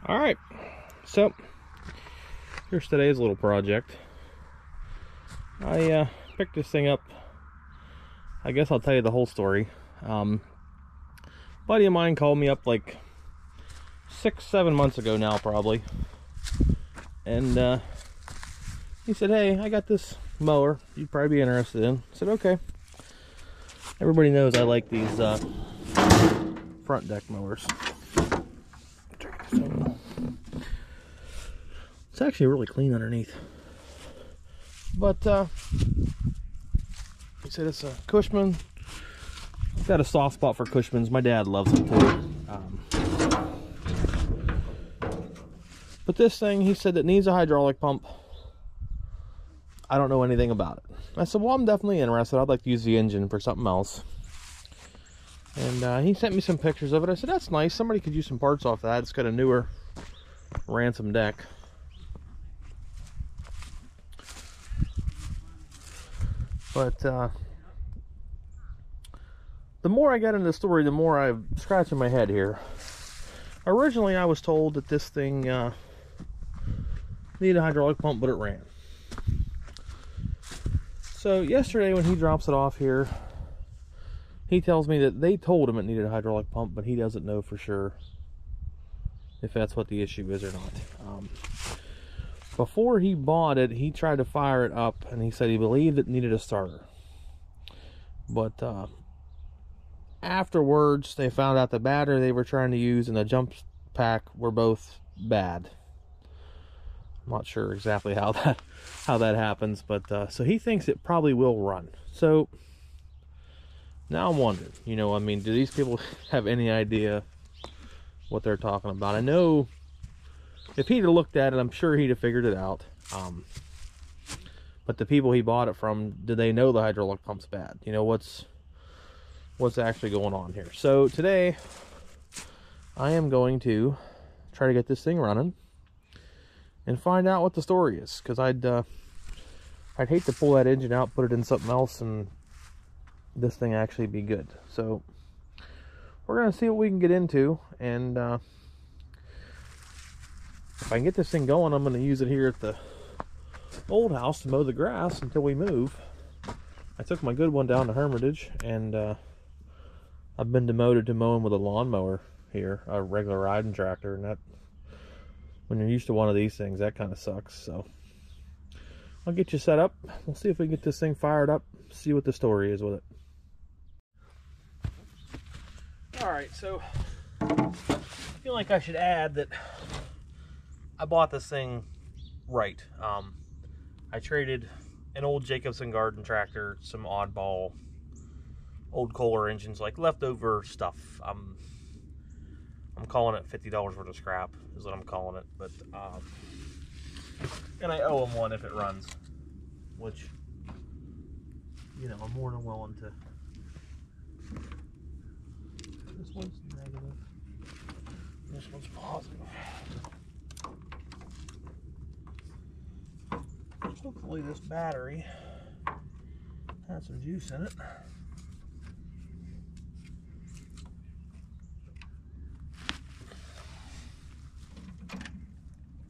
All right, so here's today's little project. I picked this thing up. I guess I'll tell you the whole story. Buddy of mine called me up like 6-7 months ago now, probably, and he said, "Hey, I got this mower you'd probably be interested in." I said, "Okay." Everybody knows I like these front deck mowers. It's actually really clean underneath, but he said it's a Cushman. I've got a soft spot for Cushmans. My dad loves them too. But this thing, he said, that needs a hydraulic pump. I don't know anything about it. I said, well, I'm definitely interested. I'd like to use the engine for something else. And he sent me some pictures of it. I said, that's nice. Somebody could use some parts off that. It's got a newer ransom deck. But the more I got into the story, the more I'm scratching my head here. Originally, I was told that this thing needed a hydraulic pump, but it ran. So yesterday when he drops it off here, he tells me that they told him it needed a hydraulic pump, but he doesn't know for sure if that's what the issue is or not. Before he bought it, he tried to fire it up, and he said he believed it needed a starter. But afterwards, they found out the battery they were trying to use and the jump pack were both bad. I'm not sure exactly how that happens, but so he thinks it probably will run. So now I'm wondering, you know, I mean, do these people have any idea what they're talking about? I know if he'd have looked at it, I'm sure he'd have figured it out. But the people he bought it from, do they know the hydraulic pump's bad? You know, what's actually going on here? So today, I am going to try to get this thing running and find out what the story is, because I'd hate to pull that engine out, put it in something else, and this thing actually be good. So we're gonna see what we can get into, and if I can get this thing going, I'm gonna use it here at the old house to mow the grass until we move. I took my good one down to Hermitage, and I've been demoted to mowing with a lawnmower here, a regular riding tractor, and that, when you're used to one of these things, that kind of sucks. So I'll get you set up. We'll see if we can get this thing fired up, see what the story is with it. Alright, so I feel like I should add that I bought this thing right. I traded an old Jacobson garden tractor, some oddball old Kohler engines, like leftover stuff. I'm calling it $50 worth of scrap is what I'm calling it, but and I owe him one if it runs, which, you know, I'm more than willing to. This one's negative, this one's positive. Hopefully this battery has some juice in it.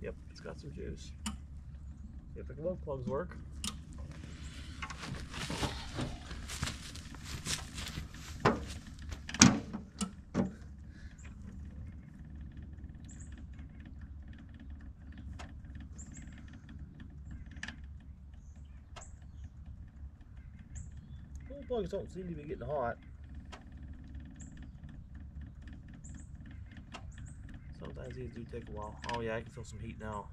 Yep, it's got some juice. See if the glove plugs work. Glove plugs don't seem to be getting hot. Sometimes these do take a while. Oh yeah, I can feel some heat now.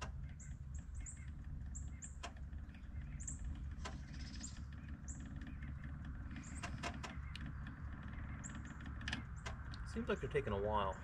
Seems like they're taking a while.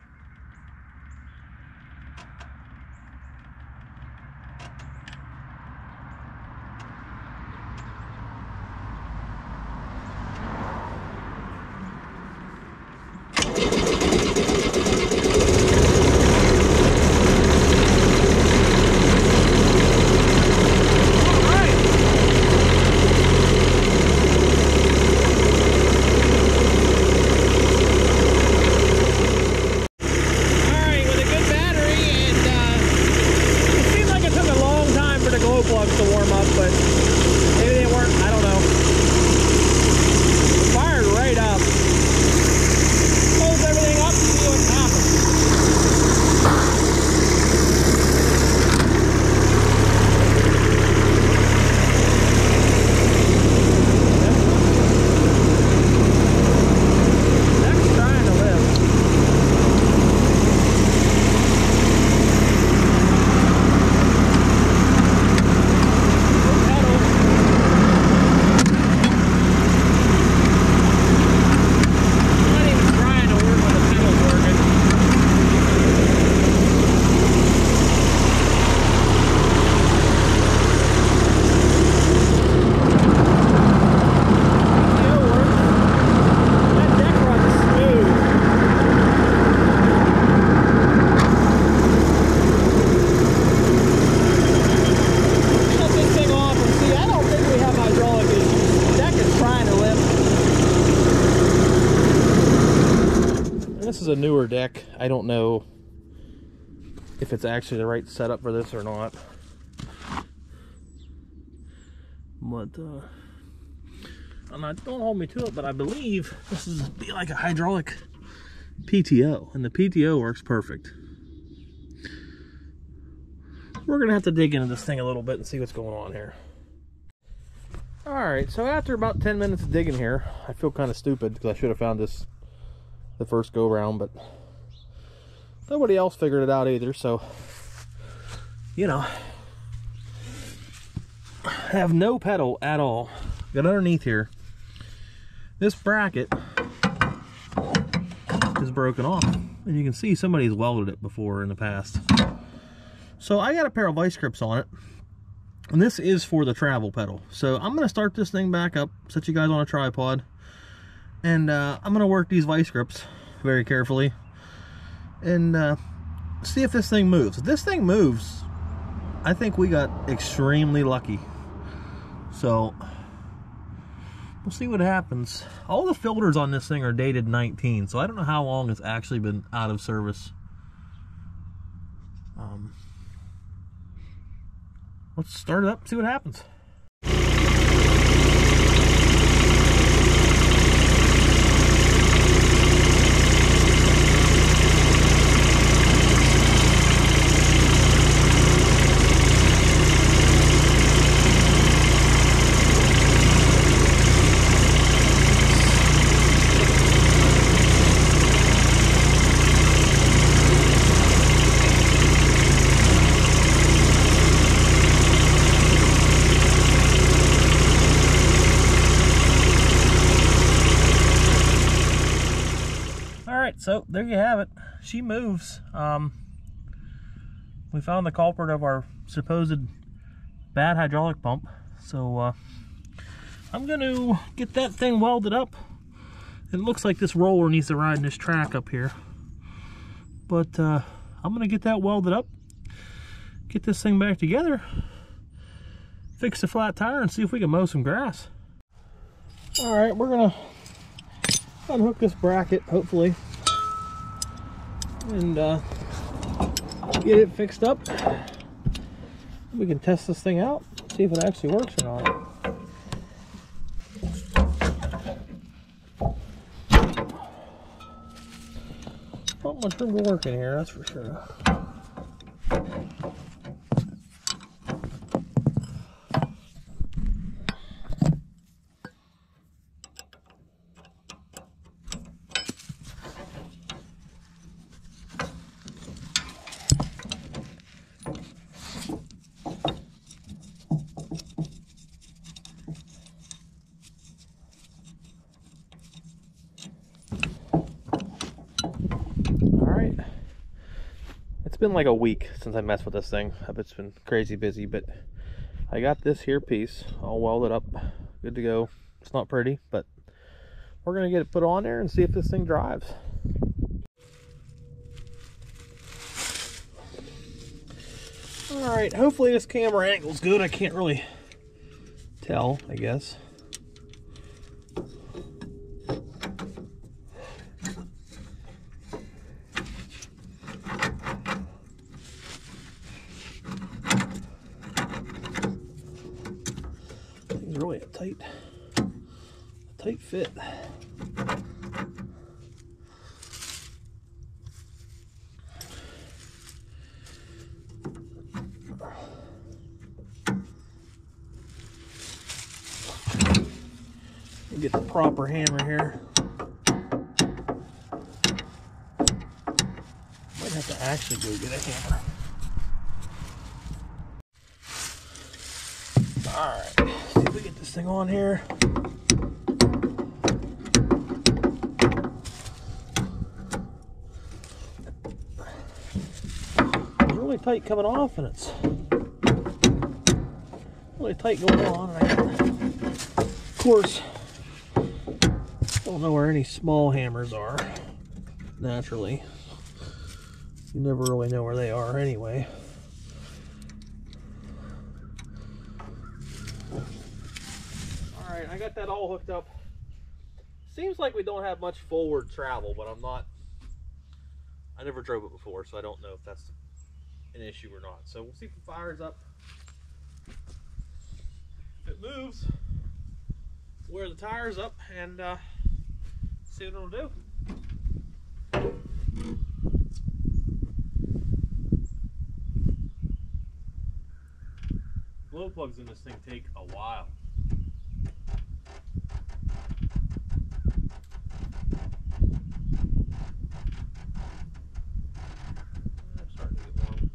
I don't know if it's actually the right setup for this or not. But don't hold me to it, but I believe this is be like a hydraulic PTO, and the PTO works perfect. We're gonna have to dig into this thing a little bit and see what's going on here. All right, so after about 10 minutes of digging here, I feel kind of stupid because I should have found this the first go round, but nobody else figured it out either, so you know, I have no pedal at all. Got underneath here, this bracket is broken off, and you can see somebody's welded it before in the past. So I got a pair of vice grips on it, and this is for the travel pedal. So I'm going to start this thing back up, set you guys on a tripod, and I'm going to work these vice grips very carefully and see if this thing moves. If this thing moves, I think we got extremely lucky. So we'll see what happens. All the filters on this thing are dated 19, so I don't know how long it's actually been out of service. Let's start it up and see what happens. So there you have it. She moves. We found the culprit of our supposed bad hydraulic pump. So I'm going to get that thing welded up. It looks like this roller needs to ride in this track up here. But I'm going to get that welded up, get this thing back together, fix the flat tire, and see if we can mow some grass. All right, we're going to unhook this bracket, hopefully, and get it fixed up. We can test this thing out, see if it actually works or not. Not much room to work in here, that's for sure. It's been like a week since I messed with this thing. It's been crazy busy, but I got this here piece all welded up, good to go. It's not pretty, but we're gonna get it put on there and see if this thing drives. All right, hopefully this camera angle's good. I can't really tell, I guess. It's really a tight fit. Get the proper hammer here. Might have to actually go get a hammer. Alright, see if we get this thing on here. It's really tight coming off, and it's really tight going on. Of course, don't know where any small hammers are, naturally. You never really know where they are anyway. Alright, I got that all hooked up. Seems like we don't have much forward travel, but I never drove it before, so I don't know if that's an issue or not. So we'll see if it fires up. If it moves, wear the tires up and see what it'll do. Glow plugs in this thing take a while. Starting to get warm.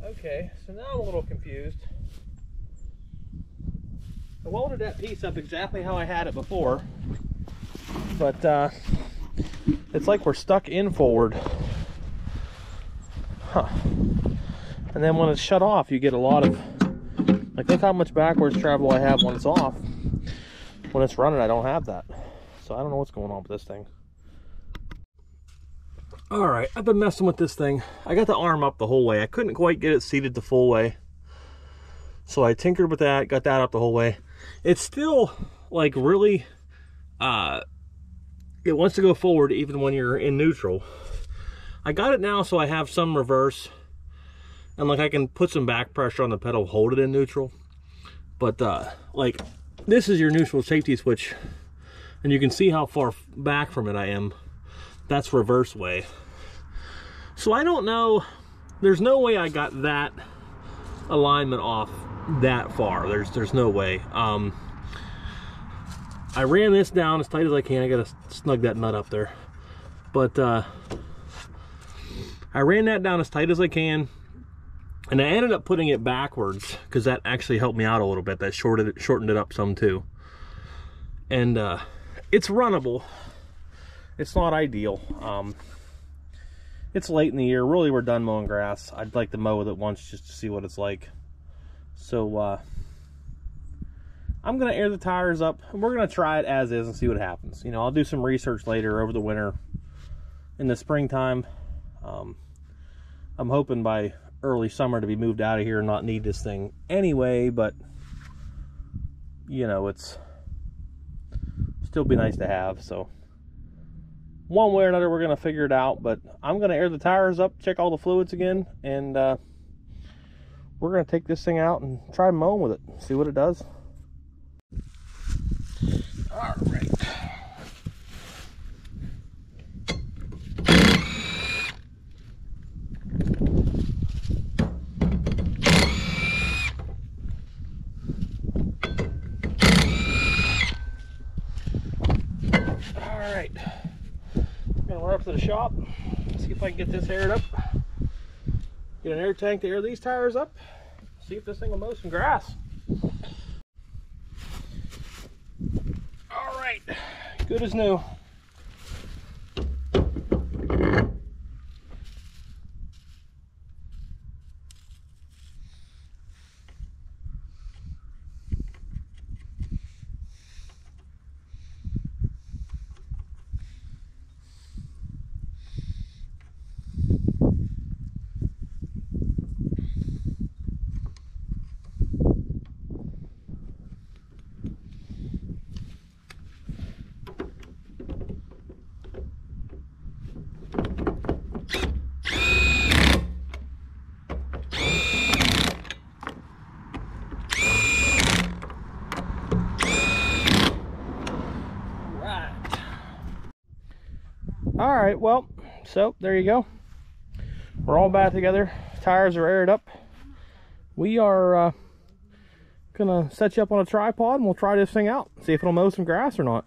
Okay, so now I'm a little confused. I welded that piece up exactly how I had it before, but it's like we're stuck in forward. Huh. And then when it's shut off, you get a lot of, like, look how much backwards travel I have when it's off. When it's running, I don't have that. So I don't know what's going on with this thing. All right, I've been messing with this thing. I got the arm up the whole way. I couldn't quite get it seated the full way. So I tinkered with that, got that up the whole way. It's still, like, really, it wants to go forward even when you're in neutral. I got it now so I have some reverse. And, like, I can put some back pressure on the pedal, hold it in neutral. But, like, this is your neutral safety switch. And you can see how far back from it I am. That's reverse way. So I don't know, there's no way I got that alignment off that far. There's no way. I ran this down as tight as I can. I gotta snug that nut up there. But I ran that down as tight as I can, and I ended up putting it backwards because that actually helped me out a little bit. That shortened it up some too. And it's runnable. It's not ideal. It's late in the year. Really, we're done mowing grass. I'd like to mow with it once just to see what it's like. So I'm gonna air the tires up, and we're gonna try it as is and see what happens. You know, I'll do some research later over the winter. In the springtime, I'm hoping by early summer to be moved out of here and not need this thing anyway, but you know, it's still be nice to have. So one way or another, we're going to figure it out, but I'm going to air the tires up, check all the fluids again, and we're going to take this thing out and try mowing with it, see what it does. All right. All right. Gonna run up to the shop, see if I can get this aired up. Get an air tank to air these tires up. See if this thing will mow some grass. All right, good as new. All right, well, so there you go. We're all back together. Tires are aired up. We are Gonna set you up on a tripod and we'll try this thing out. See if it'll mow some grass or not.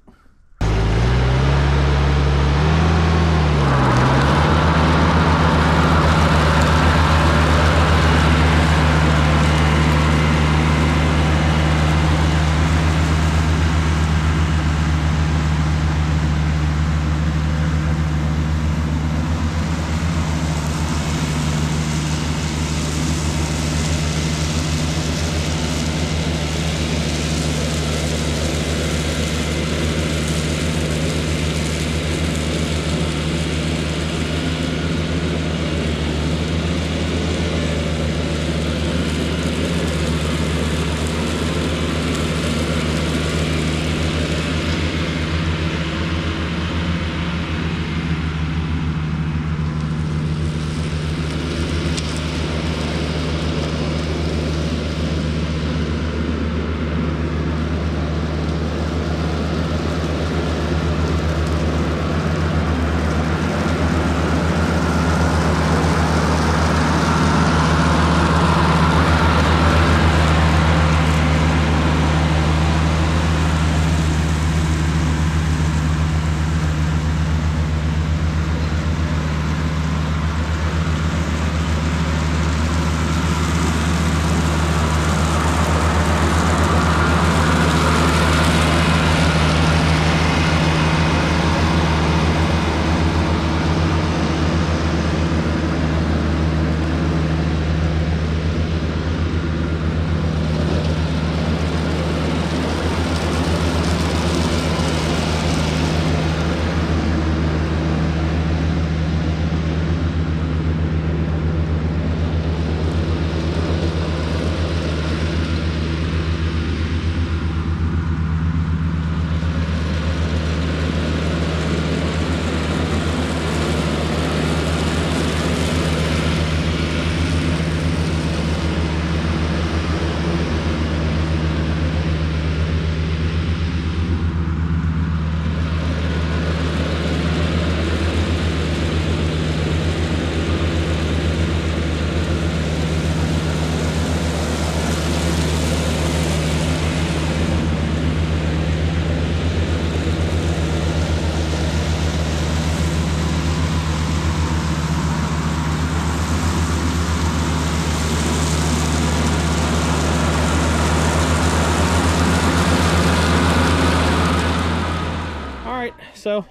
So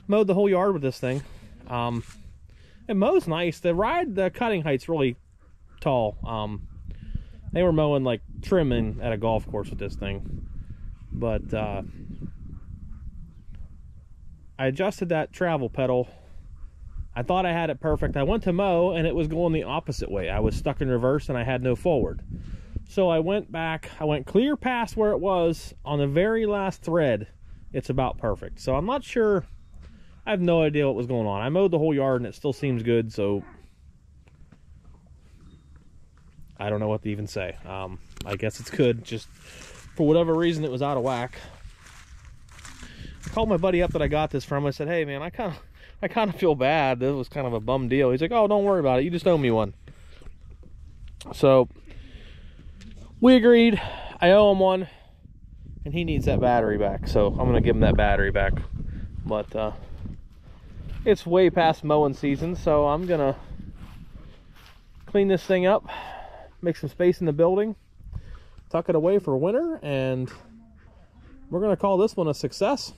mowed the whole yard with this thing. It mows nice. The cutting height's really tall. They were mowing like trimming at a golf course with this thing, but I adjusted that travel pedal. I thought I had it perfect. I went to mow and it was going the opposite way. I was stuck in reverse and I had no forward. So I went back, I went clear past where it was on the very last thread. It's about perfect. So I'm not sure, I have no idea what was going on. I mowed the whole yard and it still seems good, so I don't know what to even say. I guess it's good, just for whatever reason it was out of whack. I called my buddy up that I got this from. I said, hey man, I kind of feel bad. This was kind of a bum deal. He's like, oh, don't worry about it, you just owe me one. So we agreed. I owe him one and he needs that battery back, so I'm gonna give him that battery back. But it's way past mowing season, so I'm gonna clean this thing up, make some space in the building, tuck it away for winter, and we're gonna call this one a success.